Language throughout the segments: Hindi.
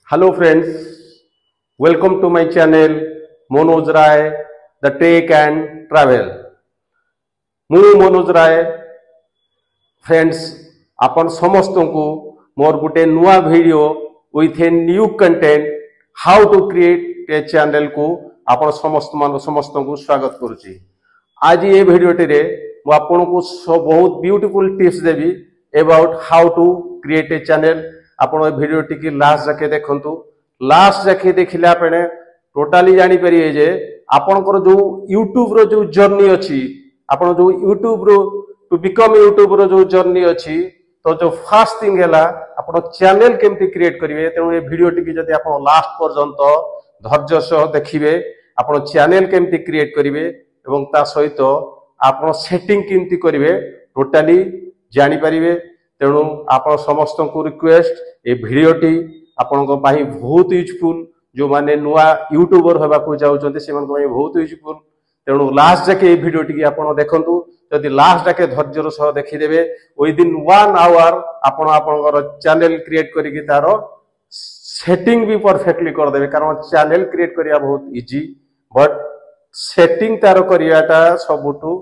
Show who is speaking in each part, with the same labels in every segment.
Speaker 1: Hello friends, welcome to my channel Manoj Rai, the Tech and Travel. मु मनोज राय फ्रेंड्स आपन समस्त को मोर गुटे नुआ video with a new content how to create a channel को आपन समस्त को स्वागत करुची। आज ये वीडियो रे मु आपन को बहुत ब्यूटीफुल टिप्स देबी about how to create a channel. आपन वीडियो टी लास्ट जाके देखंतु, लास्ट जाके देखिले आपने टोटाली जानी परिए जे आपनकर जो यूट्यूब रो जो जर्नी अछि, आपन जो यूट्यूब रो टू बिकम यूट्यूब रो जो जर्नी अछि, तो जो फर्स्ट थिंग हैला आपन चैनल केमती क्रिएट करिवे। तेणु ए वीडियो टी जदि आपन लास्ट पर्यंत धैर्य सह देखिवे आपन चैनल केमती क्रिएट करिवे एवं ता सहित आपन सेटिंग केमती करिवे टोटाली जानि परिवे। तेणु आपन समस्त को रिक्वेस्ट ए वीडियो टी आपन को पाई बहुत यूजफुल, जो माने नुआ यूट्यूबर होबा को जाउचंते सेमन को बहुत यूजफुल। तेणु लास्ट जाके वीडियो टी आपन देखंतु, जदि लास्ट जाके धैर्यर सह देखि देबे विद इन 1 आवर आपन आपनकर चैनल क्रिएट करिकि तारो सेटिंग भी परफेक्टली कर देबे। कारण चैनल क्रिएट करिया बहुत इजी, बट सेटिंग तारो करियाटा सबुटू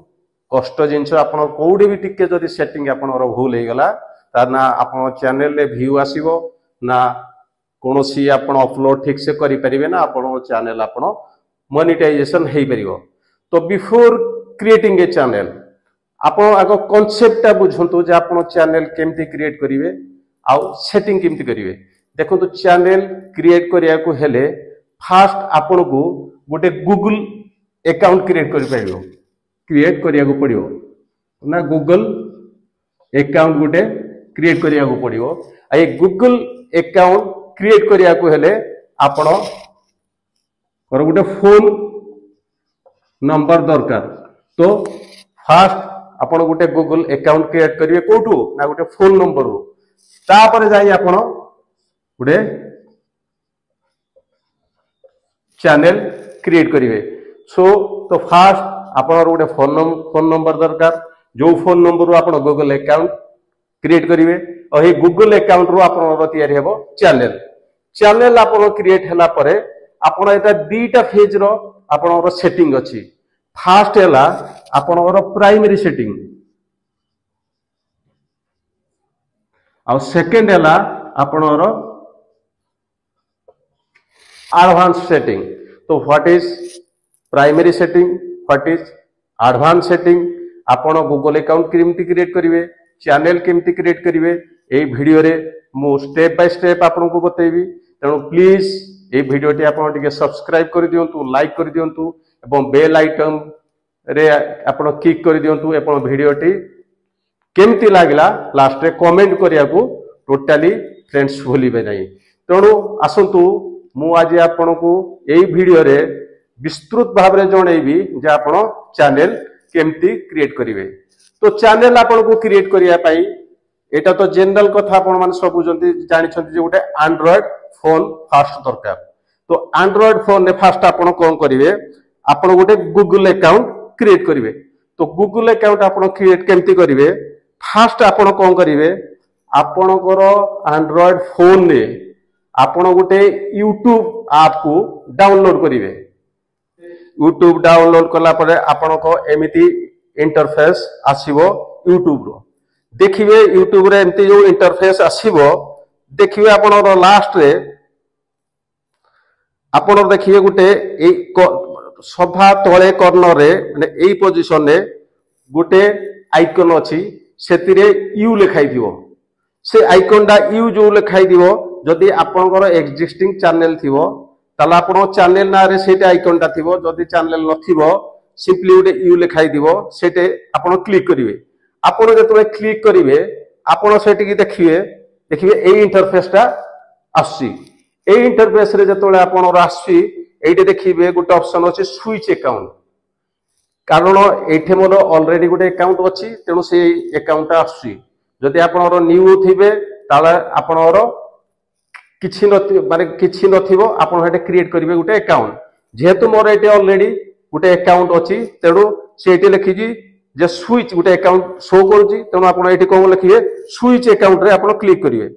Speaker 1: कष्ट जिंस। आपन कोउडी भी टिके जदि सेटिंग आपनर भूल हे गला ता ना आपन चैनल रे व्यू आसीबो ना कोनोसी आपन अपलोड ठीक से करि परिबे ना आपन चैनल आपन मोनेटाइजेशन हे परिबो। तो बिफोर क्रिएटिंग ए चैनल आपन आगो कांसेप्ट बुझंतु जे आपन चैनल केमती क्रिएट करिवे आ सेटिंग केमती करिवे। देखो तो चैनल क्रिएट करिया को हेले फर्स्ट आपन को गोटे गूगल अकाउंट क्रिएट करि परिबो, क्रिएट करिया को पड़ियो ना गूगल अकाउंट गोटे क्रिएट करिया को पड़ियो। आ ये गूगल अकाउंट क्रिएट करिया को हेले आपण और गोटे फोन नंबर दरकार। तो फर्स्ट आपण गोटे गूगल अकाउंट क्रिएट करिवे कोठू ना गोटे फोन नंबर रो, तापर जाई आपण गोटे चैनल क्रिएट करिवे। सो तो फर्स्ट आपण गोटे फोन नंबर दरकार, जो फोन नंबर रो आपण गूगल अकाउंट क्रिएट करिवे और ये गूगल अकाउंट रो आपण तैयारी हेबो चैनल। चैनल आपण क्रिएट हला परे आपण एटा दीटा फेज रो आपण सेटिंग अछि। फर्स्ट हला आपण प्राइमरी सेटिंग और सेकंड हला आपण एडवांस सेटिंग। तो what is primary setting, what is advance setting, आपण गूगल अकाउंट केमती क्रिएट करिवे, चैनल केमती क्रिएट करिवे, ए वीडियो रे मु स्टेप बाय स्टेप आपन को बतेबी। तेणु प्लीज ए वीडियो टी आपन टिके सब्सक्राइब कर दियंतु, लाइक कर दियंतु एवं बेल आइकन रे आपन क्लिक कर दियंतु एवं वीडियो टी केमती लागला लास्ट रे कमेंट करिया को टोटली फ्रेंड्स भूलिबे नहीं। तेणु आसंतु मु आज आपन को ए वीडियो रे विस्तृत भाव रे जणैबी जे आपन चैनल केमती क्रिएट करिवे। तो चैनल आपन को क्रिएट करिया पाई एटा तो जनरल कथा आपण माने सब बुझंती जानि छथि जे गोटे एंड्रॉइड फोन फर्स्ट दरकार। तो एंड्रॉइड फोन रे फर्स्ट आपण कोन करिवे, आपण गोटे गूगल अकाउंट क्रिएट करिवे। तो गूगल अकाउंट आपण क्रिएट केमती करिवे, फर्स्ट आपण कोन करिवे, आपणकर एंड्रॉइड फोन रे आपण गोटे यूट्यूब ऐप को डाउनलोड करिवे। यूट्यूब डाउनलोड कला परे आपण को एमिति इंटरफेस आसीबो यूट्यूब रो। देखिए यूट्यूब रे एमती जो इंटरफेस आसीबो, देखिए आपन लास्ट रे आपन देखिए गोटे ए सभा तळे कॉर्नर रे माने एई पोजीशन रे गोटे आइकन अछि, सेतिरे यू लिखाई दियो। से आइकन डा यू जो लिखाई दियो, जदि आपनकर एक्जिस्टिंग चैनल थिबो ताला आपन चैनल ना रे सेटा आइकन डा थिबो, जदि चैनल नथिबो सिंपली गोटे यू लिखाई दिबो, सेटे आपन क्लिक करिवे। आपन जतले क्लिक करिवे आपन सेठी देखिए ए इंटरफेस टा आसी। ए इंटरफेस रे जतले आपन आसी एइटे देखिबे गोटे ऑप्शन अछि स्विच अकाउंट। कारण एठे मोर ऑलरेडी गोटे अकाउंट अछि, तेनु से अकाउंट आसी। जदि आपन न्यू थिबे ताले आपनर किछि नथिबो आपन हेटे क्रिएट करिवे गोटे अकाउंट। जेहेतु मोर एटे ऑलरेडी गोटे अकाउंट अछि, तेनु सेठी लिखिजी जे स्विच गोटे अकाउंट शो करूची। तेणु आप ये कौन लिखिए स्विच अकाउंट रे आप क्लिक करिवे।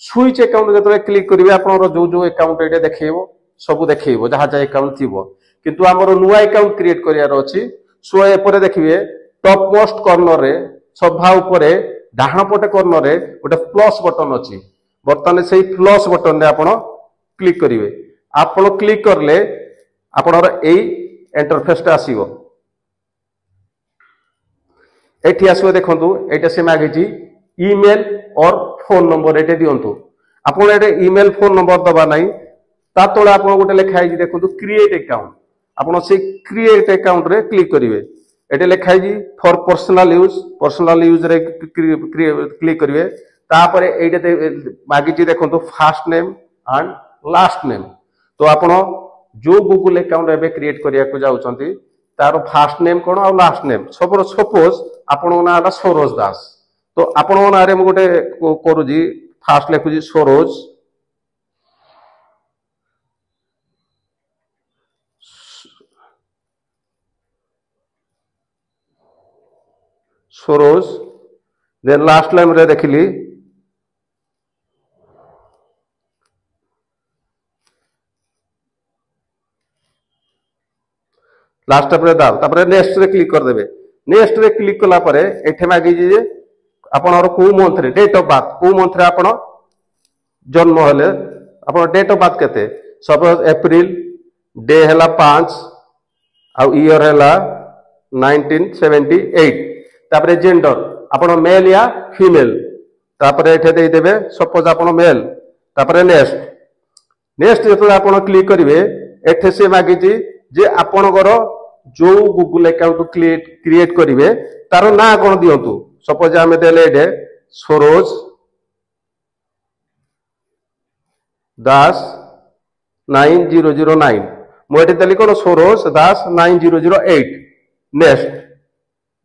Speaker 1: स्विच अकाउंट जो क्लिक करेंगे आपंकर जो जो अकाउंट ये देखेब सब देखेब जहाँ जहाँ अकाउंट थी किंतु आमर नुआ अकाउंट क्रिएट करार अच्छी सो एपरे देखिए टॉप मोस्ट कॉर्नर रे सभा उपरे डाहाण पटे कॉर्नर रे गोटे प्लस बटन अच्छी बर्तमान से प्लस बटन रे आपण क्लिक करेंगे आपण क्लिक करले आपणर एई इंटरफेस आसीबो एठी आसीबो देखंतु एटा से मागिची ईमेल और फोन नंबर एटे दियंतु आपण एटे ईमेल फोन नंबर दबा नाही ता तळे आपण गोटे लेखा आइजी देखंतु क्रिएट अकाउंट आपण से क्रिएट अकाउंट रे क्लिक करिवे एटे लेखा आइजी फॉर पर्सनल यूज रे क्लिक करिवे तापरे एटे मागिची देखंतु first name and last name तो आपण जो गूगल अकाउंट एबे क्रिएट करिया को जाउचंती तार फर्स्ट नेम कोन और लास्ट नेम सपोज आपण नाटा सरोज दास तो आपण नारे मु गोटे करूजी फास्ट लिखुजी सरोज देन लास्ट लाइन रे देखिली लास्ट पर दाल तापर नेक्स्ट रे क्लिक कर देबे नेक्स्ट रे क्लिक कला परे एठे मागी जे आपनर को मंथ रे डेट ऑफ बर्थ को मंथ रे आपण जन्म हले आपण डेट ऑफ बर्थ केते सपोज अप्रैल डे हला 5 आ ईयर हला 1978 तापर जेंडर आपण मेल या फीमेल तापर एठे दे देबे सपोज आपण मेल तापर नेक्स्ट जतो आपण क्लिक करिवे एठे से मागी जे आपणकर जो गूगल अकाउंट क्रिएट करिवे तार ना कोन दियंतु सपोज आमे देले एडे सरोज दास 9009 मोटे देली कोन सरोज दास 9008 नेक्स्ट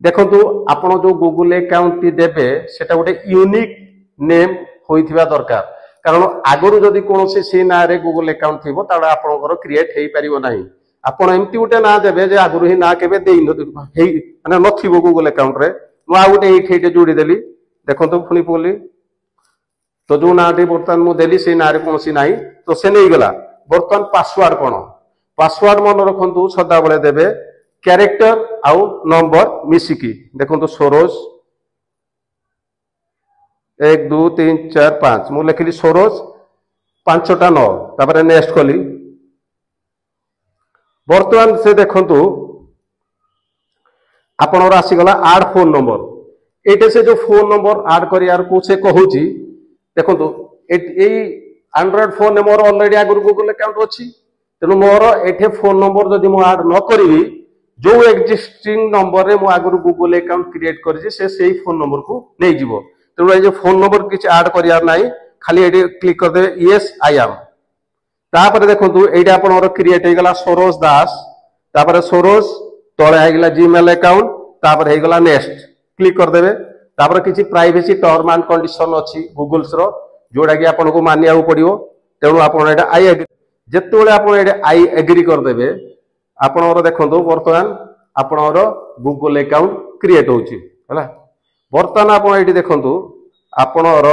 Speaker 1: देखंतु आपण जो गूगल अकाउंट देबे सेटा गोटे यूनिक नेम होइथिबा दरकार कारण आगरु जदि कोनोसी से ना रे गूगल अकाउंट थिबो ताडा आपणकर क्रिएट हेई परिबो नाही आपण एमती गोटे ना देबे जे आगरु ही ना केबे देई माने नथिबो गूगल अकाउंट रे मु आ गोटे एठे जोड़ी देली देखंतु पुनी बोली तो जो ना रे बर्तमान मु देली से ना रे कोनोसी नाही तो से नै गला बर्तमान पासवर्ड कोन पासवर्ड मन रखंतु सदा बळे देबे कैरेक्टर आउ नंबर मिसिकी देखंतु सरोज 1 2 3 4 5 मु लिखली सरोज 5टा 9 तापर नेक्स्ट कली बर्तमान से देखंतु आपनर आसीगला आड फोन नंबर एटे से जो फोन नंबर आड करियार को से कहूची देखंतु एई एंड्रॉइड फोन ने मोर ऑलरेडी आगुर गूगल अकाउंट अछि तेनु मोर एठे फोन नंबर जदि मु आड न करिवि जो एक्जिस्टिंग नंबर रे मु आगुर गूगल अकाउंट क्रिएट करिछि से सेही फोन नंबर को नै जिवो तेनु ए जे फोन नंबर किछ आड करियार नाही खाली एडे क्लिक कर देबे यस आई एम तापर देखंतु एटा आपनर क्रिएट हे गला सरोज दास तापर सरोज तळे हे गला जीमेल अकाउंट तापर हे गला नेक्स्ट क्लिक कर देबे तापर किछि प्राइवेसी टर्म एंड कंडीशन अछि गूगल्स रो जोडा कि आपन को मानिया पड़ियो तेणु आपन एटा आई एग्री जेतोले आपन एटा आई एग्री कर देबे आपनर देखंतु वर्तमान आपनर गूगल अकाउंट क्रिएट होछि हला वर्तमान आपन एटी देखंतु आपनर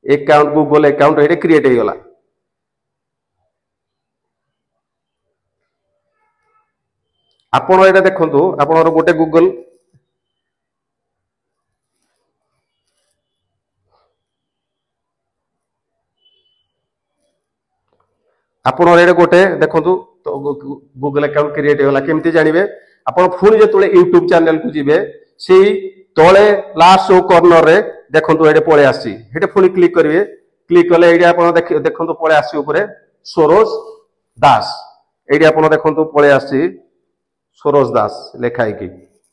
Speaker 1: अकाउंट गूगल अकाउंट एटे क्रिएट हे गला आपण एटा देखंतु आपनर गोटे गूगल आपनर एटा गोटे देखंतु तो गूगल अकाउंट क्रिएट होला केमती जानिबे आपण फुनी जेतुले YouTube चैनल को जिबे सेही तळे लास्ट शो कॉर्नर रे देखंतु एटे पळे आसी हेटे फुनी क्लिक करिवे क्लिक कले एडी आपण देखंतु पळे आसी ऊपरे सरोज दास एडी आपण देखंतु पळे आसी सरोज दास लेखा है कि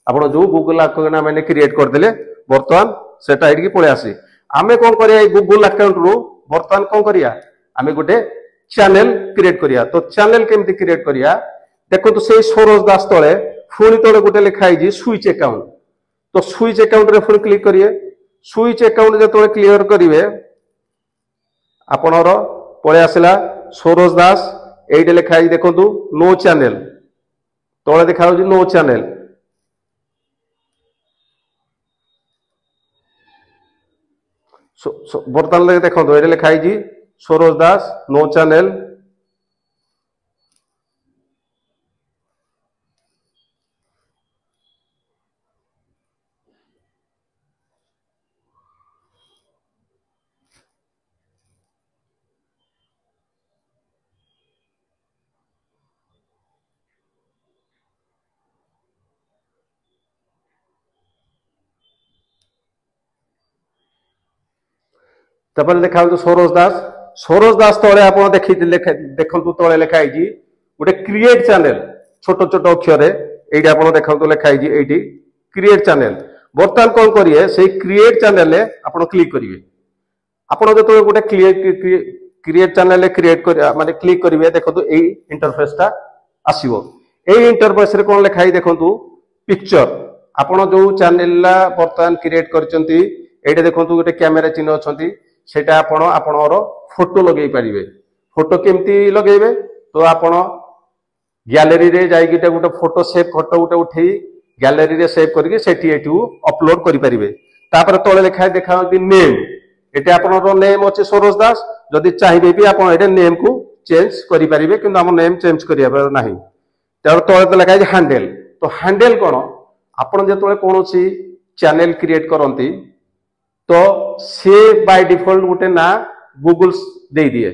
Speaker 1: आपण जो गूगल अकाउंट मैंने क्रिएट कर देले वर्तमान सेटा एडी पळे आसी आमे कोन करिया गूगल अकाउंट रो वर्तमान कोन करिया आमे गोटे चैनल क्रिएट करिया तो चैनल केमती क्रिएट करिया देखो तो से सरोज दास तळे फुनी तळे गोटे लिखा है स्विच अकाउंट तो स्विच अकाउंट रे फुनी क्लिक करिए स्विच अकाउंट जेतोळे क्लियर करिवे आपनर पळे आसिला सरोज दास एइटे लिखा है देखंतु नो चैनल तळे देखा होजी नो चैनल बर्तमान देखो ये लिखाई सरोज दास नो चैनल तब देखा सरोज दास तले आप देखी देखु तले लिखाई गोटे क्रिएट चैनल छोट छोट अक्षर ये आप देखो लिखाई ये क्रिएट चैनल बर्तमान कौन करिए से क्रिएट चैनल आप क्लिक करेंगे आपड़ जो गोटे क्रिएट चैनल क्रिएट माने क्लिक करेंगे देखो ये इंटरफेसटा आसो ये इंटरफेस कौन लिखाई देखो पिक्चर आपड़ जो चैनल बर्तमान क्रिएट कर देखो गोटे कैमेरा चिन्ह अच्छा सेटा आपणर फोटो लगे पारे फोटो केमती लगे तो आपण गैलरी रे जाइए गोटे फोटो सेव फोटो गोटे उठे गैलरी रे सेव करके अपलोड करेंगे तापर तले लिखा देखा नेम ये आपनर नेम अच्छे सरोज दास जदि चाहिए भी आप नेम को चेंज करेंगे कि नेम चेंज करना तले लिखा हैंडल तो हैंडल कौन आपड़ जो कौन चैनल क्रिएट करती तो सी बाय डिफॉल्ट गोटे ना गूगल दे दिए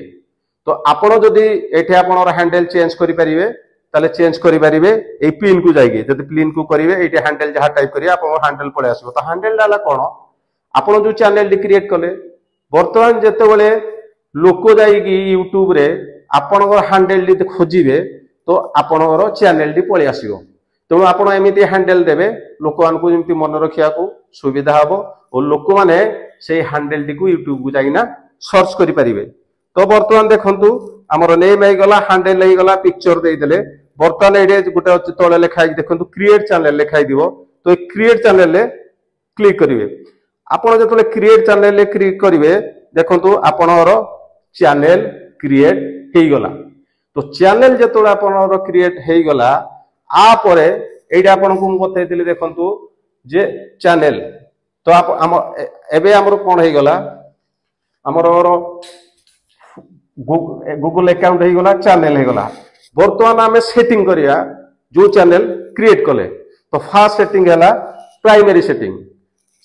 Speaker 1: तो आपण जदि एठी आपण हैंडल चेंज करि परिबे ताले चेंज करि परिबे ए पिन को जाइए जदि पिन को करिवे एठी हैंडल जहा टाइप करिया आपण हैंडल पळे आसीबो तो हैंडल डाला कोन आपण जो चैनल क्रिएट कले वर्तमान जते बेले लोक जाइगी यूट्यूब रे आपण हैंडल दी खोजिबे तो आपणर चैनल दी पळे आसीबो तेणु आपण एमिति हैंडल देबे लोक मानकु जेमति मन रखिया को सुविधा हबो और लोक माने से हैंडल टी को यूट्यूब को जाइना सर्च करि परिबे तो वर्तमान देखंतु हमर नेम हे गला हैंडल हे गला पिक्चर दे देले वर्तमान एडे गुटे अछि तळे लिखाई देखंतु क्रिएट चैनल लिखाई दिबो तो क्रिएट चैनल ले क्लिक करिवे आपण जतले क्रिएट चैनल ले क्लिक करिवे देखंतु आपणर चैनल क्रिएट हे गला तो चैनल जतले आपणर क्रिएट हे गला आ परे एडा आपनको बतैतिले देखंतु जे चैनल तो आप एबे हमर कोन हे गला हमर गूगल अकाउंट हे गला चैनल हे गला वर्तमान हमें सेटिंग करिया जो चैनल क्रिएट कले तो फर्स्ट सेटिंग हैला प्राइमरी सेटिंग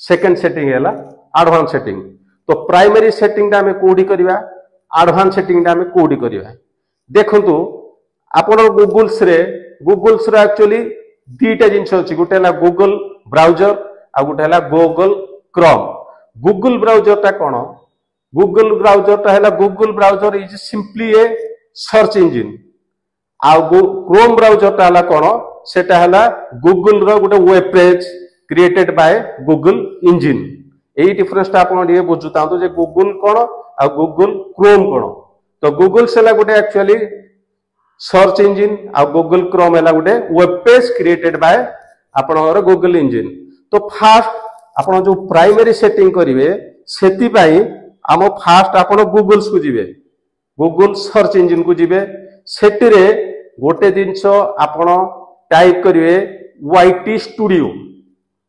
Speaker 1: सेकंड सेटिंग हैला एडवांस सेटिंग तो प्राइमरी सेटिंग हमें कोडी करिया एडवांस सेटिंग हमें कोडी करिया देखंतु आपण गूगल्स रे एक्चुअली दीटा जिंस अछि गोटे हैला गूगल ब्राउजर आ गोटे हैला गूगल क्रोम गूगल ब्राउजर टा कोन गूगल ब्राउजर टा हैला Google browser is simply a search engine आ क्रोम ब्राउजर टा हैला कोन सेटा हैला गूगल रो गोटे web page created by Google engine एई डिफरेंस टा आपण ये बुझुतांतो जे गूगल कोन आ गूगल क्रोम कोन तो गूगल सेला गोटे एक्चुअली सर्च इंजिन आ गूगल क्रोम हैला गोटे वेब पेज क्रिएटेड बाय आपनर गूगल इंजिन तो फास्ट आपण जो प्राइमरी सेटिंग करिवे सेति पई हम फास्ट आपण गूगल्स को जिवे गूगल सर्च इंजिन को जिवे सेति रे गोटे जिंस आपण टाइप करिवे वाईटी स्टूडियो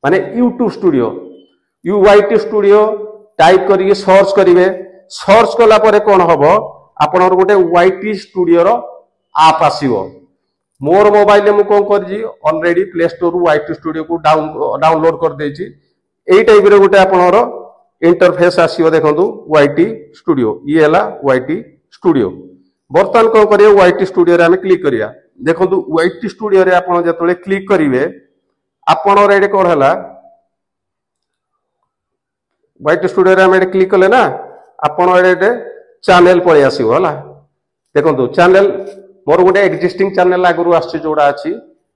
Speaker 1: माने YouTube studio YT studio type करिके सर्च करिवे सर्च कला परे कोन हबो आपनर गोटे वाईटी स्टूडियो रो आप आसीबो मोर मोबाइल में कौन कर already play store YT studio को डाउनलोड कर देछि एई टाइप रे गोटे आपनर इंटरफेस आसीबो देखंतु वाईटी स्टूडियो ये हला वाईटी स्टूडियो बर्तमान कौन करिए वाईटी स्टूडियो रे हम क्लिक करिया देखंतु वाईटी स्टूडियो रे आपण जतले क्लिक करिवे आपनर एडे कोन हला वाईटी स्टूडियो रे हम एडे क्लिक कले ना आपण एडे चैनल पळे आसीबो हला देखंतु चैनल मोर गोटे एक्जिस्टिंग चैनल आगु आसी जोड़ा अच्छी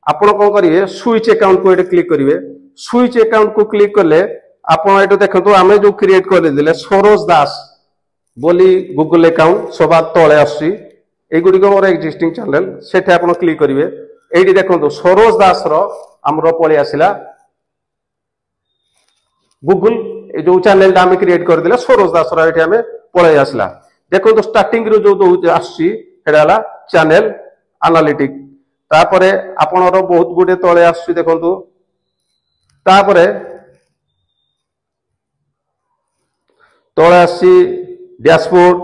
Speaker 1: आपण कौन करिए स्विच अकाउंट को क्लिक करिवे स्विच अकाउंट को क्लिक कले आपण एटो देखंतु आमे जो क्रिएट कर देले सरोज दास बोली गूगल अकाउंट सभा तळे आसी एगुडी को मोर एक्जिस्टिंग चैनल सेठे आपण क्लिक करिवे एडी देखंतु सरोज दास रो हमरो पळे आसिला गूगल जो चैनल दा हम क्रिएट कर देले सरोज दास रो एठी हमें पळे आसिला देखंतु स्टार्टिंग रो जो दो आसी एडाला चैनल एनालिटिक तापरे आपनरो बहुत गुडे तळे आसी देखंतु तापरे तले आसी डैशबोर्ड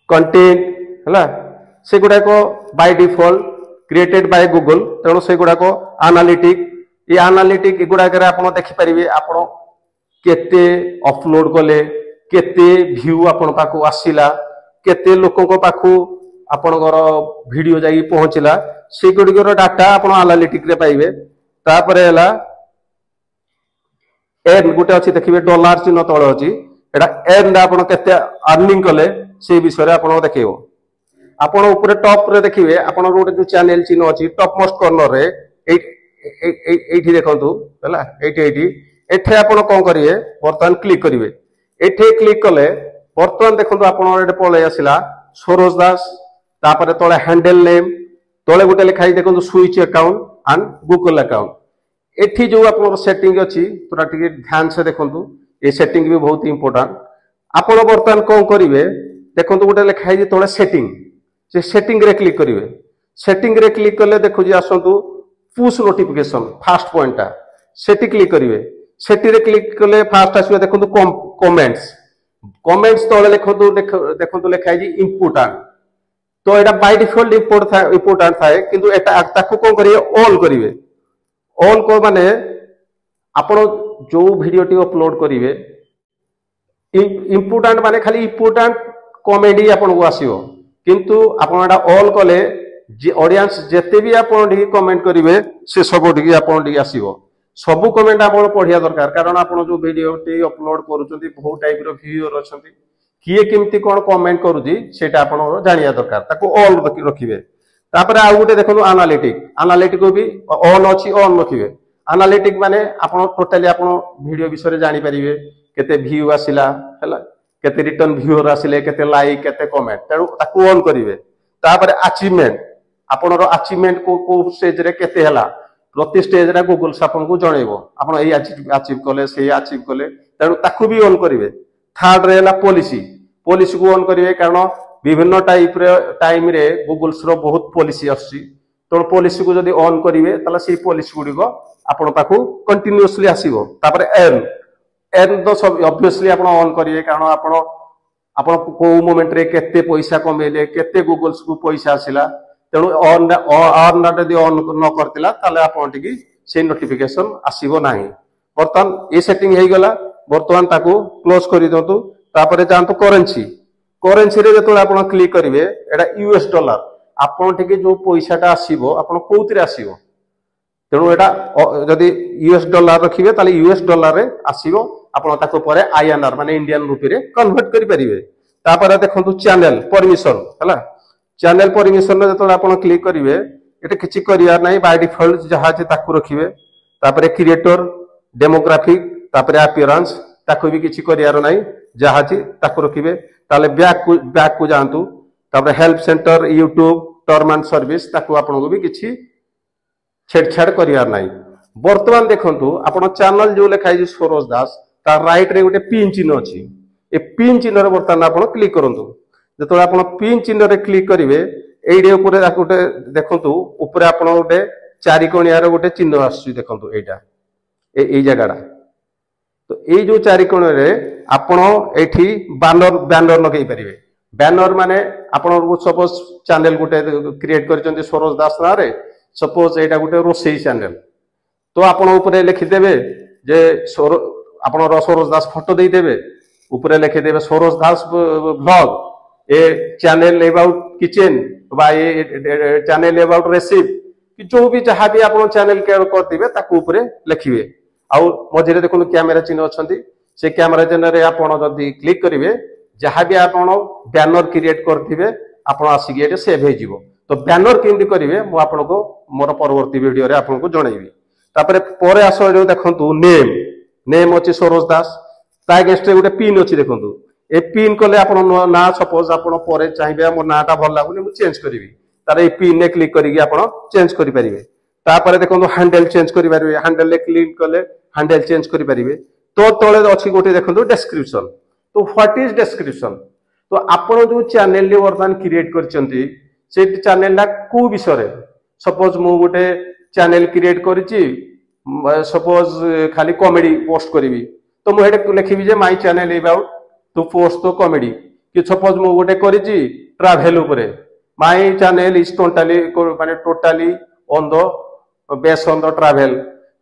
Speaker 1: कंटेंट है से गुड़ाक by default created by Google तेणु से गुड़ाक एनालिटिक ये एनालिटिक गुड़ाक देखिपारे आप केते अपलोड कले केते व्यू आपण पाखु आसिला केते लोकंक पाखु आपणकर वीडियो जाई पहुंचला से गुड़िकर डाटा आपण एनालिटिक रे पाइबे तापरे हला एन गुटे अछि देखिबे डॉलर चिन्ह तळे अछि एटा एन आपण केते अर्निंग कले से विषय रे आपण देखिबो आपण ऊपर टॉप रे देखिबे आपण रोड जो चैनल चिन्ह अछि टॉप मोस्ट कॉर्नर रे एठी देखंतु हला एठी एठे आपण कोन करिवे वर्तमान क्लिक करिवे एठे क्लिक कले वर्तमान देखंतु आपण एठे पळे आसिला सरोज दास तापरे तळे हैंडल नेम तळे गुटे लिखाई देखंतु switch account and Google account एठी जो आपन सेटिंग अछि पूरा टिके ध्यान से देखंतु ए सेटिंग भी बहुत इंपोर्टेंट आपण वर्तमान कोन करिवे देखंतु गुटे लिखाई जे तळे सेटिंग से सेटिंग रे क्लिक करिवे सेटिंग रे क्लिक करले देखु जे आसंतु पुश नोटिफिकेशन फास्ट पॉइंटटा सेटी क्लिक करिवे सेटी रे क्लिक करले फास्ट आसीबे देखंतु कमेंट्स कमेंट्स तळे लिखंतु देखंतु लिखाई जे इंपोर्टेंट तो एटा बाय डिफॉल्ट इंपोर्टेंट थाए किंतु एटा ताकू कोन करिवे ऑल करिवे ऑल को माने आपण जो वीडियो टी अपलोड करिवे इंपोर्टेंट माने खाली इंपोर्टेंट कमेडी आपण को आसीबो किंतु आपण एटा ऑल कले जे ऑडियंस जेते भी आपण डी कमेंट करिवे से सब डी आपण डी आसीबो सब कमेंट आपण पढिया दरकार कारण आपण जो वीडियो टी अपलोड करूचंती बहुत टाइप रो व्यूअर अछंती किए केमती कोन कमेंट करूजी सेटा आपण जानिया दरकार ताको ऑल रखिबे तापर आ गुटे देखो एनालिटिक को भी ऑन अच्छी ऑन रखिए एनालिटिक माने आपण टोटली आपण वीडियो विषय जानि परिबे केते व्यू आसिला हैला केते रिटर्न व्यूअर आसिले केते लाइक केते कमेंट तेणु ताकू ऑन करिवे तापर अचीवमेंट आपनरो अचीवमेंट को स्टेज रे केते हला प्रति स्टेज रे गूगल आपन को जणेबो आपण एई अचीव कले से अचीव कले तेणु ताकू भी ऑन करिवे थर्ड रे हला पॉलिसी को ऑन करिवे कारण विभिन्न टाइप रे टाइम रे गूगल्स रो बहुत पॉलिसी आसी तो पॉलिसी को जदी ऑन करिवे तला से पॉलिसी गुडी को आपण पाखु कंटीन्यूअसली आसीबो तापर एन तो सब ऑब्वियसली आपण ऑन करिवे कारण आपण को मोमेंट रे केते पैसा कमेले केते गूगल्स को पैसा आसिला तेणु ऑन जदी ऑन न करतिला ताले आपण टिकी से नोटिफिकेशन आसीबो नाही वर्तमान ए सेटिंग हेई गला वर्तमान ताकू क्लोज करि दंतु तापर जानतु करेन्सी रे जतो आपण क्लिक करिवे एटा यूएस डॉलर आपण टिके जो पैसाटा आसीबो आपण कोउतरे आसीबो तेणु एटा जदी यूएस डॉलर रखिबे ताले यूएस डॉलर रे आसीबो आपण ताको परे आईएनआर माने इंडियन रुपी रे कन्वर्ट करि परिबे तापर देखंतु चैनल परमिशन हला चैनल परमिशन रे जतो आपण क्लिक करिवे एटा किछि करिया नै बाय डिफॉल्ट जहा जे ताको रखिबे तापर क्रिएटर डेमोग्राफिक तापर अपीयरेंस ताको भी किछि करियार नै जहा जे ताको रखिबे ताले बैक को जानतु तापर help centre YouTube term and service ताको आपण को भी किछि छेड़छाड़ करियार नै वर्तमान देखंतु आपण चैनल जो लिखाई जे सरोज दास ता राइट रे गोटे पिन चिन्ह अछि ए पिन चिन्ह रे वर्तमान आपण क्लिक करंतु जतो आपण पिन चिन्ह रे क्लिक करिवे एइडे ऊपर गोटे देखंतु ऊपर आपण गोटे चारि कोणियार गोटे चिन्ह आछि देखंतु एटा एई जगाडा तो एई जो चारि कोण रे आपण एठी बैनर लगेई परिवे बैनर माने आपण सपोज चैनल गोटे क्रिएट करचंती सरोज दास ना रे सपोज एटा गोटे रोसेई चैनल तो आपण ऊपर लिखि देबे जे आपण सरोज दास फोटो दे देबे ऊपर लिखि देबे सरोज दास ब्लॉग ए चैनल अबाउट किचन बा ए चैनल अबाउट रेसिपी जो भी जहां भी आपण चैनल के करथिबे ताकू ऊपर लिखिबे आउ मझिरे देखो कैमेरा चिन्ह अच्छी से कैमेरा चिन्ह रे आपण जदी क्लिक करिवे जहां भी आपण बैनर क्रिएट करथिबे आपण आसिक एटे सेव हे जिवो तो बैनर केंदी करिवे मु आपण को मोर परवर्ती वीडियो रे आपण को जणैबी तापरे परे आसो जो देखंतु नेम अछि सरोज दास ता अगेंस्ट रे गोटे पिन अछि देखंतु ए पिन कले आपण ना सपोज आपण परे चाहिबे मोर नाटा भल लागुनी मु चेंज करिवि तार ए पिन ने क्लिक करिके आपण चेंज करि परिबे तापरे देखंतु हैंडल चेंज करि परिबे हैंडल ले क्लिक कले हैंडल चेंज करि परिबे तो तळे अछि गोटे देखंतु डिस्क्रिप्शन तो व्हाट इज डिस्क्रिप्शन तो आपण जो चैनल ले वर्तमान क्रिएट करचंती से चैनल ला को विषय सपोज मु गोटे चैनल क्रिएट करिछि सपोज खाली कॉमेडी पोस्ट करिवि तो मुझे लिखी जे my channel about to post the comedy कि सपोज मु गोटे करिछि ट्रैवल उपरे माय चैनल इज टोटली माने totally on the based on the travel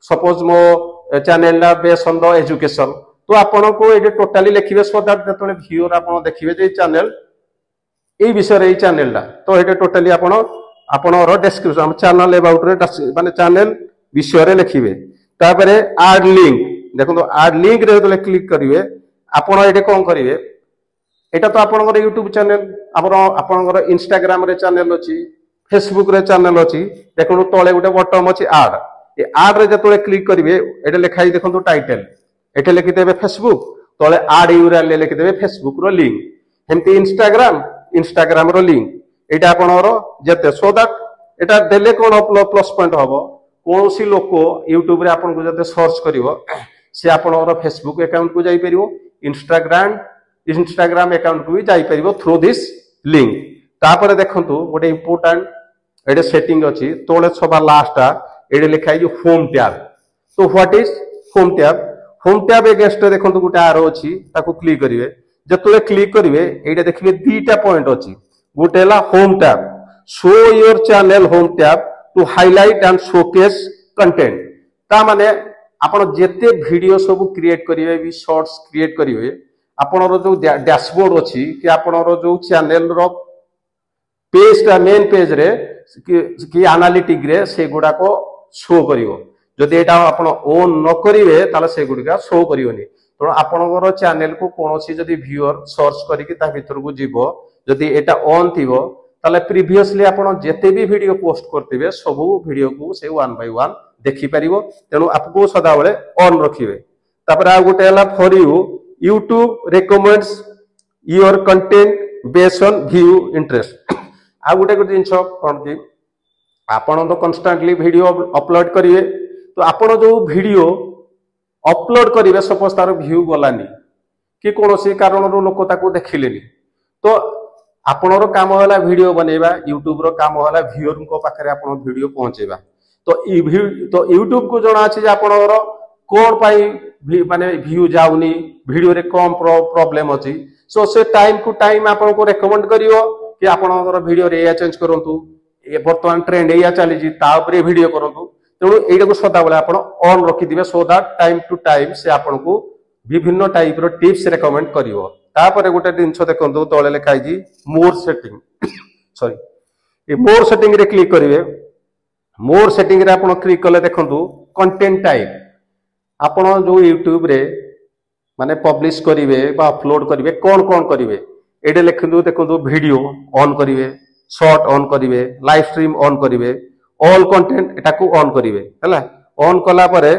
Speaker 1: suppose मो चैनल ला बेस्ड ऑन द एजुकेशन तो आपण को ये टोटली लिखिबे सो दैट जतले व्यूअर आपण देखिबे जे चैनल ए विषय रे चैनल ला तो ये टोटली आपणर डेस्क्रिप्शन चैनल अबाउट रे माने चैनल विषय रे लिखिबे तापरे ऐड लिंक देखो ऐड लिंक रे जतले क्लिक करिवे आपण एटे कोन करिवे एटा तो आपनकर यूट्यूब चैनल आपनकर इंस्टाग्राम रे चैनल अछि फेसबुक रे चैनल अछि देखो तळे गोटे बटन अछि ऐड ए ऐड रे जतले क्लिक करिवे एटे लिखाई देखो टाइटल एटे लिखि देबे फेसबुक तळे ऐड यूआरएल लिखि देबे फेसबुक रो लिंक हेमती इंस्टाग्राम रो लिंक एटा आपनर जते सो दैट एटा देले कोन प्लस पॉइंट हबो कोनोसी लोक यूट्यूब रे आपन को जते सर्च करिवो से आपनर फेसबुक अकाउंट को जाई परिवो इंस्टाग्राम अकाउंट को भी जाई परिवो थ्रू दिस लिंक तापर देखंतु गोटे इंपोर्टेंट एडे सेटिंग अछि तोले सभा लास्ट एडे लिखाई जो होम टैब तो what is home tab against देखंतु गोटे आरो अछि ताको क्लिक करिवे जतले क्लिक करिवे एडे देखिबे दीटा पॉइंट अछि गोटे ला home tab show your channel home tab to highlight and showcase content ता माने आपण जेते वीडियो सब क्रिएट करिवे भी शॉर्ट्स क्रिएट करिवे आपणर जो डैशबोर्ड अछि कि आपणर जो चैनल रो पेज ता मेन पेज रे कि एनालिटिक रे से गुडा को शो करिवो जदि एटा आपण ऑन न करिवे ताले से गुडा शो करिवोनी तो आपणर चैनल को कोनोसी जदि व्यूअर सर्च करिकि ता भीतर को जीवो जदि एटा ऑन थिवो ताले प्रीवियसली आपण जेते भी वीडियो पोस्ट करथिबे सब वीडियो को से वन बाय वन देखि परिवो तेनु आपको सदा बेले ऑन रखिबे तापर आ गोटे हला for you YouTube recommends your content based on view interest आ गोटे जिनस कौन कि आपण तो कन्स्टांटली वीडियो अपलोड करिवे तो आपण जो वीडियो अपलोड करिवे सपोज तार व्यू गलानी कि कोनोसी कारण लोक ताको देखिलेनी तो आपणर काम होला वीडियो बनेबा यूट्यूब रो काम होला व्यूअर को पाखरे आपण वीडियो पहुंचेबा तो यूट्यूब को जणा अछि जे आपणर कोन पाई माने व्यू जाउनी वीडियो रे कम प्रॉब्लम अछि सो से टाइम टू टाइम आपन को रेकमेंड करियो कि आपनकर वीडियो रे या चेंज करंतु ए वर्तमान ट्रेंड या चली जी ता ऊपर वीडियो करंतु तेणु एटा को सदा बेला आपण ऑन रखि दिबे so that time to time से आपन को विभिन्न टाइप रो टिप्स रेकमेंड करियो तापर गोटे जिंस देखंतु तळे लिखाई जी मोर सेटिंग सॉरी ए मोर सेटिंग रे क्लिक करिवे मोर सेटिंग रे आपण क्लिक करले देखंतु कंटेंट टाइप आपण जो यूट्यूब रे माने पब्लिश करिवे बा अपलोड करिवे कोन करिवे एडे लिखंतु देखंतु वीडियो ऑन करिवे शॉर्ट ऑन करिवे लाइव स्ट्रीम ऑन करिवे ऑल कंटेंट एटा को ऑन करिवे हला ऑन कला परे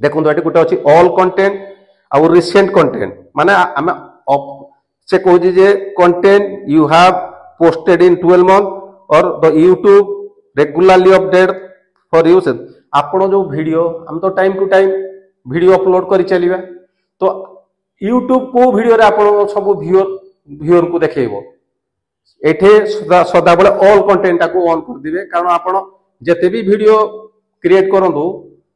Speaker 1: देखंतु एटी गुटे अछि ऑल कंटेंट आ रिसेंट कंटेंट माने हम से कहू जे content you have posted in 12 month or the YouTube regularly update for use आपण जो वीडियो हम तो time to time video upload करी चलिबा तो यूट्यूब को वीडियो रे आपण सब व्यूअर को देखेबो एठे सदा बेले ऑल कंटेंट को ऑन कर दिबे कारण आपण जते भी वीडियो क्रिएट करंदु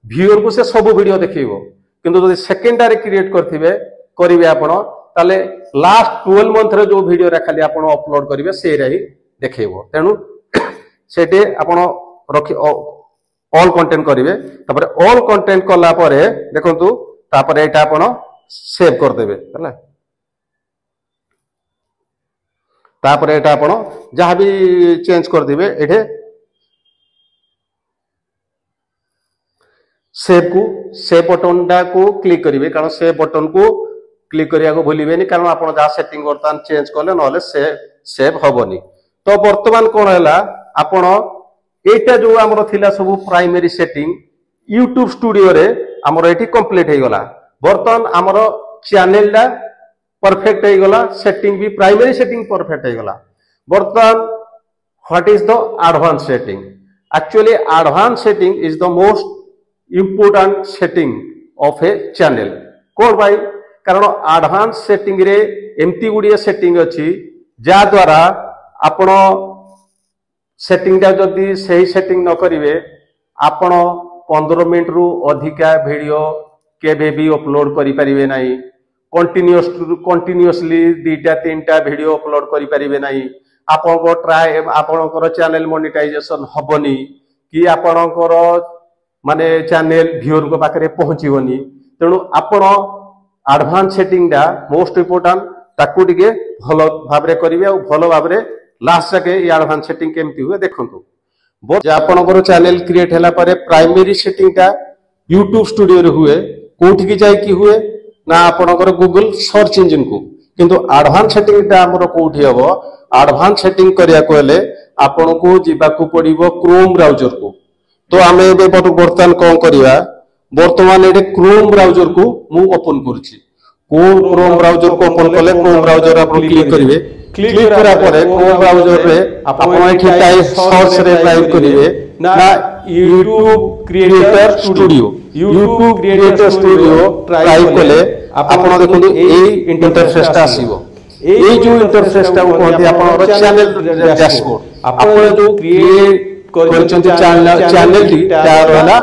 Speaker 1: व्यूअर को से सब वीडियो देखेबो किंतु जदि सेकेंडरी क्रिएट करथिबे करिवे आपण ताले लास्ट 12 मंथ रे जो वीडियो रे खाली आपण अपलोड करिवे से रे ही देखेबो तेनु सेटे आपण रखि ऑल कंटेंट करिवे तापर ऑल कंटेंट कला परे देखंतु तापर एटा आपण सेव कर देबे हला तापर एटा आपण जहां भी चेंज कर दिबे एठे सेव बटन दा को क्लिक करिवे कारण सेव बटन को क्लिक करिया को भूलिबेनी कारण आपण जहां सेटिंग वर्तमान चेंज करले नले सेव होबनी तो वर्तमान कोन हैला आपण एटा जो हमर थिला सब प्राइमरी सेटिंग YouTube स्टूडियो रे हमर एठी कंप्लीट हे गला वर्तमान हमर चैनल ला परफेक्ट हे गला सेटिंग भी प्राइमरी सेटिंग परफेक्ट हे गला वर्तमान what is the advance setting actually advance setting is the most important setting of a channel कोन भाई कारण एडवांस सेटिंग रे एमती गुडिया सेटिंग अछि जा द्वारा आपण सेटिंग दा जदी सही सेटिंग न करिवे आपण 15 मिनिट रु अधिका वीडियो केबे भी अपलोड करि परिबे नाही कंटिन्यूअसली 2-3 वीडियो अपलोड करि परिबे नाही आपनको ट्राई आपनकर चैनल मोनेटाइजेशन हबनी कि आपनकर माने चैनल व्यूअर को पाखरे पहुंचीबनी तेणु आपण एडवांस सेटिंग डा मोस्ट इंपोर्टेंट ताकू टिके भलो भाबरे करिवे आ भलो भाबरे लास्ट जाके ये एडवांस सेटिंग केमती हुए देखंतु जे आपनकर चैनल क्रिएट हला परे प्राइमरी सेटिंग टा YouTube स्टूडियो रे हुए कोठी की जाय की हुए ना आपनकर गूगल सर्च इंजन को किंतु एडवांस सेटिंग टा हमरो कोठी हबो एडवांस सेटिंग करिया कोले आपनको जिबाकू पड़िबो क्रोम ब्राउजर को तो आमे एबे बर्तमान कोन करिया वर्तमान एडे क्रोम ब्राउजर को मु ओपन करछि क्रोम ब्राउजर को ओपन कले क्रोम ब्राउजर आप क्लिक करिवे क्लिक करा परे क्रोम ब्राउजर रे आपण एठी टाइप सर्च रे टाइप करिवे ना YouTube क्रिएटर स्टूडियो टाइप कले आपण देखंतु एई इंटरफेस ता आसीबो एई जो इंटरफेस ता कहते आपण चैनल डैशबोर्ड आपण जो क्रिएट करछन चैनल टी तार वाला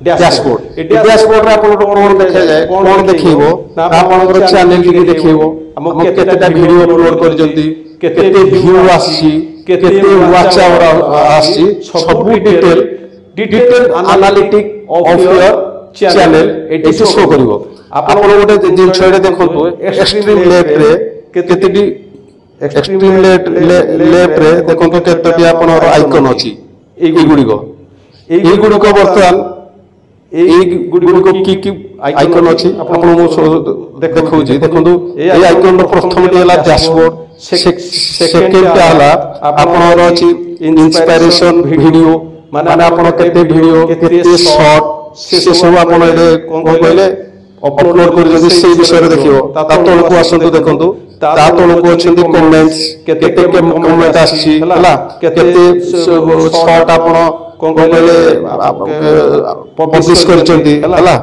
Speaker 1: डैशबोर्ड ए डैशबोर्ड रे आपण कोन देखै जाय कोन देखिबो आपनकर चैनल टी देखिबो हम केतेटा वीडियो अपलोड कर जंती केते व्यू आसी केते वाच आवर आसी सब detail analytic of your channel एटी शो करिवो आपण गोटे जिन छडे देखंतु एक्सट्रीम लेफ्ट रे केतेटी एक्सट्रीम लेफ्ट रे देखंतु केतेटी आपनर आइकन अछि एई गुडी को वर्तमान एई गुडी को की आइकन अछि आपण देखौ जी देखंतु ए आइकन रो प्रथम देला डैशबोर्ड सेकंड हला आपनर अछि इंस्पिरेशन वीडियो माने आपण केते वीडियो केते शॉर्ट से सब आपण एले कोन कहले अपलोड कर जदी से विषय रे देखियो ता तळको आसंतु देखंतु ता तळको अछंती कमेंट्स केते कमेंट आछि हला केते शॉर्ट आपण कोन कहले पब्लिश करचंती हला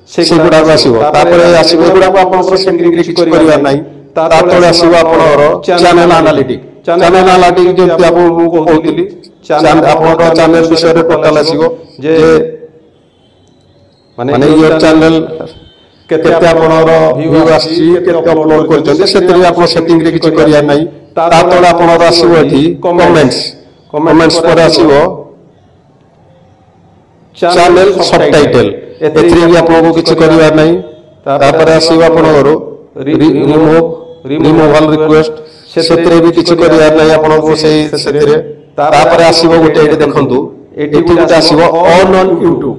Speaker 1: से गुडा आसीबो तापर आसीबो गुडा आपण सेटिंग किछ करिवा नाही ता तळे आसीबो आपणर चैनल एनालिटिक जेते आपण को कहउतली आपणर चैनल विषय रे टोटल आसीबो जे माने योर चैनल केते आपणर व्यू आसी केते अपलोड करचंती सेतरी आपण सेटिंग रे किछ करिया नाही ता तळे आपणर आसीबो एठी कमेंट्स पर आसीबो चैनल सबटाइटल एतरी भी आपको किछ करिवा नाही तापर आसीबो आपणर रिमूवल रिक्वेस्ट सेतरे भी किछ करिया नाही आपको सेतरे तापर आसीबो गोटे एठी देखंतु एठी गोटे आसीबो ऑन YouTube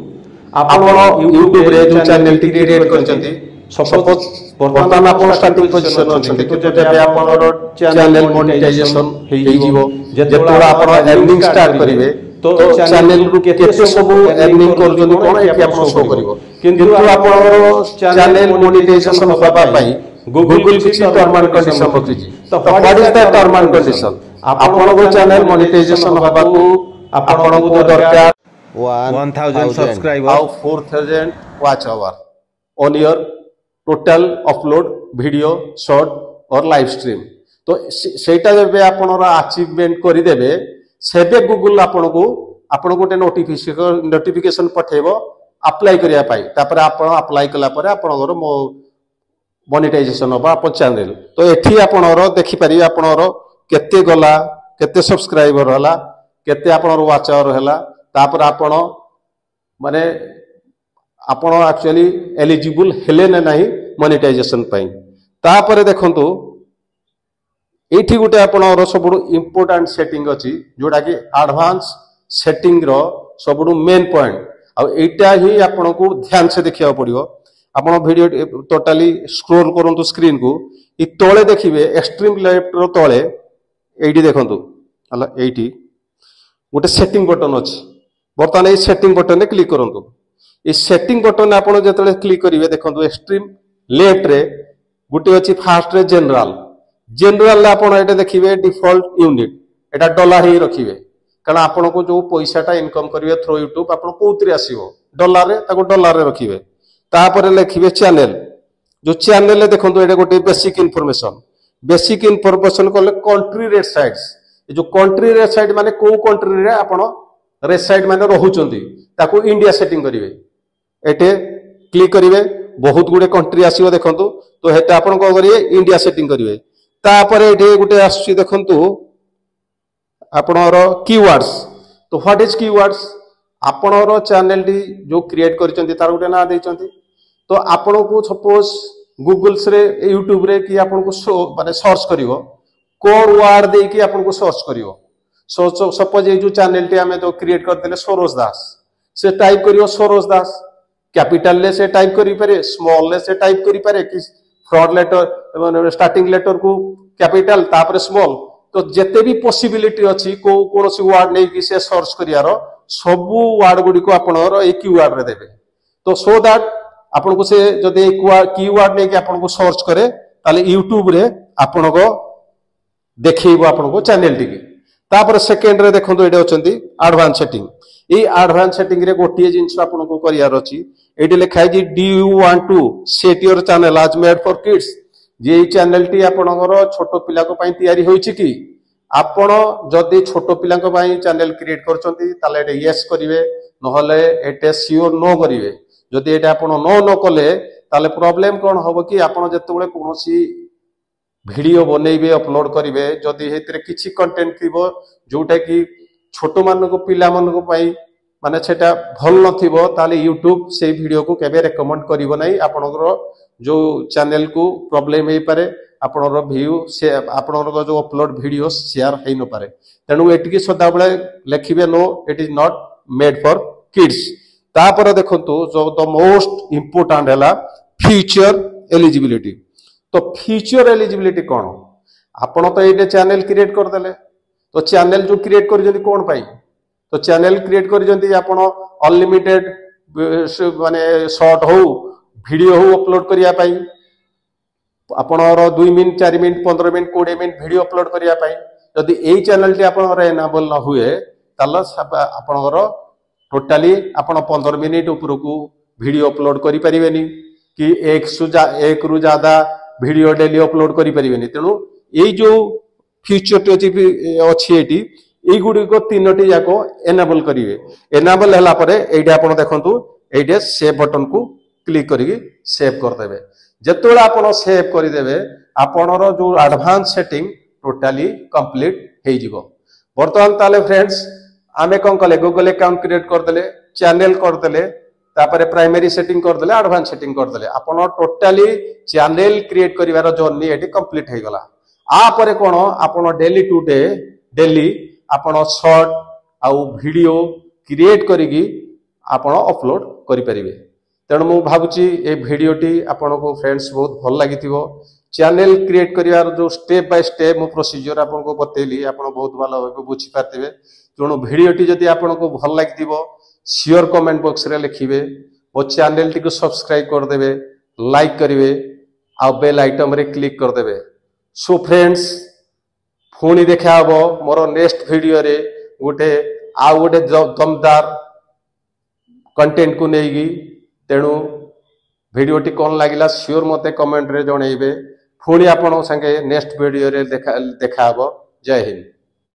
Speaker 1: आपण YouTube रे जो चैनल टी क्रिएट करचंती सपोज वर्तमान आपण स्टार्टिंग पोजीशन अछंती कि जबे आपनर चैनल मोनेटाइजेशन हेई जीवो जेतोरा आपण अर्निंग स्टार्ट करिवे तो चैनल रु केते सब अर्निंग करजनी कोन एठी आपण शो करिवो किंतु आपनर चैनल मोनेटाइजेशन होबा पई गूगल किछ टर्म एंड कंडीशन रखिछि तो what is the term and condition आपनर चैनल मोनेटाइजेशन होबा को आपण को दरकार
Speaker 2: 1000 subscribers
Speaker 1: how 4000 watch hour on your total upload video short or live stream तो सेटा जबे आपनर अचीवमेंट करि देबे सेबे गूगल आपन गोटे नोटिफिकेशन पठेबो अप्लाई करिया पाई तापर आपन अप्लाई कला परे आपनर मोनेटाइजेशन होबा आपन चैनल तो एठी आपनर देखि पारि आपनर केते गला केते सब्सक्राइबर हला केते आपनर वाच आवर हला तापर आपण माने आपण एक्चुअली एलिजिबल हेले नाही मोनेटाइजेशन पई तापर देखंतु एठी गुटे आपण सबुडु इंपोर्टेंट सेटिंग अछि जोडा कि एडवांस सेटिंग रो सबुडु मेन पॉइंट आ एटा ही आपण को ध्यान से देखिया पड़ियो आपण वीडियो टोटली स्क्रॉल करंतु स्क्रीन को इ तळे देखिबे एक्सट्रीम लेफ्ट रो तळे एठी देखंतु हला एठी गुटे सेटिंग बटन अछि बर्तमान ये सेटिंग बटन ने क्लिक करंतु ये सेटिंग बटन आपण जेतले क्लिक करिवे देखंतु एक्सट्रीम लेफ्ट रे गुटे अछि फास्ट रे जनरल आपण एटा देखिवे डिफॉल्ट यूनिट एटा डॉलर ही रखिवे कारण आपण को जो पैसाटा इनकम करिवे थ्रू YouTube आपण कोउतरी आसीबो डॉलर रे ताको डॉलर रे रखिवे तापर लिखिवे चैनल जो चैनल ले देखंतु एटा गोटे बेसिक इन्फॉर्मेशन कले कंट्री रेट साइड्स जो कंट्री रेट साइड माने को कंट्री रे आपण रेट साइड माने रहुचंती ताको इंडिया सेटिंग करिवे एटे क्लिक करिवे बहुत गुडे कंट्री आसीबो देखंतु तो हेटा आपण को करिवे इंडिया सेटिंग करिवे तापर एठे गुटे आसी देखंतु आपणर कीवर्ड्स तो व्हाट इज कीवर्ड्स आपणर चैनल टी जो क्रिएट करचंती तार गुटे ना देचंती तो आपण को सपोज गूगल्स रे यूट्यूब रे कि आपण को माने सर्च करिवो कोड वर्ड दे कि आपण को सर्च करिवो सो सपोज ये जो चैनल टी हमें तो क्रिएट कर देले सरोज दास से टाइप करियो सरोज दास कैपिटल ले से टाइप करि पारे स्मॉल ले से टाइप करि पारे कि फ्रॉड लेटर स्टार्टिंग लेटर को कैपिटल तापर स्मॉल तो जेते भी पॉसिबिलिटी अछि को कोनोसी वर्ड नै कि से सर्च करियार सबु वर्ड गुडी को आपनर ए कीवर्ड रे देबे तो सो दैट आपन को से जदि कीवर्ड नै कि आपन को सर्च करे ताले YouTube रे आपन को देखैबो आपन को चैनल टी तापर सेकंड रे देखंतु एडे अछंती एडवांस सेटिंग ए एडवांस सेटिंग रे गोटिए जिंस आपन को करियार अछि एडी लिखाय जी do you want to set your channel as made for kids जे चैनल टी आपनकर छोटो पिला को पई तयारी होईची कि आपण जदि छोटो पिला को पई चैनल क्रिएट करचंती ताले एडे यस करिवे नहले एटे सियोर नो करिवे जदि एटा आपण नो कले ताले प्रॉब्लम कोन होबो कि आपण जतबेले कोनोसी वीडियो बनेइबे अपलोड करिवे जदि हेतरे किछि कंटेंट थिबो जोटा कि छोटो मान को पिला मान को पई माने सेटा भल नथिबो ताले YouTube से वीडियो को केबे रेकमेंड करिवो नै आपनकर जो चैनल को प्रॉब्लम हे पारे आपनर व्यू से आपनर जो अपलोड वीडियो शेयर हे न पारे तेनु एटिकी सदा बळे लेखिबे no it is not made for kids तापर देखंतु जो द मोस्ट इंपोर्टेंट हला फ्यूचर एलिजिबिलिटी तो फ्यूचर एलिजिबिलिटी कोन आपण तो एटे चैनल क्रिएट कर देले तो चैनल जो क्रिएट कर जंती कोन पाई तो चैनल क्रिएट कर जंती आपण अनलिमिटेड माने शॉर्ट हो वीडियो हो अपलोड करिया पाई आपणर 2 minute 4 minute 15 minute 20 minute video upload करिया पाई जदि एई चैनल टी आपणर एनेबल न हुए ताला आपणर टोटली आपण 15 मिनिट ऊपर को वीडियो अपलोड करि परिबेनी कि एक रु ज्यादा वीडियो डेली अपलोड करि परिबेनी तेनु एई जो फ्यूचर टी अछि एटी एई गुडी को तीनोटी जाको एनेबल करिवे एनेबल हला परे एइडा आपण देखंतु एइडे सेव बटन को क्लिक करिके सेव कर देबे जेतोला आपण सेव करि देबे आपणर जो एडवांस सेटिंग टोटली कंप्लीट हे जिवो वर्तमान ताले फ्रेंड्स आमे कोन कले गूगल अकाउंट क्रिएट कर देले चैनल कर देले तापरे प्राइमरी सेटिंग कर देले एडवांस सेटिंग कर देले आपण टोटली चैनल क्रिएट करिवार जर्नी एटी कंप्लीट हे गला आ परे कोन आपण डेली टू डे डेली आपण शॉर्ट आउ वीडियो क्रिएट करिगी आपण अपलोड करि परिबे तेणु मु भाबुची ए वीडियोटी आपण को फ्रेंड्स बहुत भल लागिथिबो चैनल क्रिएट करिवार जो स्टेप बाय स्टेप मु प्रोसीजर आपण को बतेली आपण बहुत भलो भाबे बुझी पाथिबे तेणु वीडियोटी जदि आपण को भल लागिथिबो शेयर कमेंट बॉक्स रे लिखिबे ओ चैनल टी को सब्सक्राइब कर देबे लाइक करिवे आ बेल आइटम रे क्लिक कर देबे सो फ्रेंड्स पुणी देखा हबो मोर नेक्स्ट वीडियो रे गोटे आ गोटे दमदार कंटेंट को नेगी तेणु वीडियोटी कौन लगिला श्योर मते कमेंट रे जणैबे पुणी आपण संगे नेक्स्ट वीडियो रे देखा हबो जय हिंद।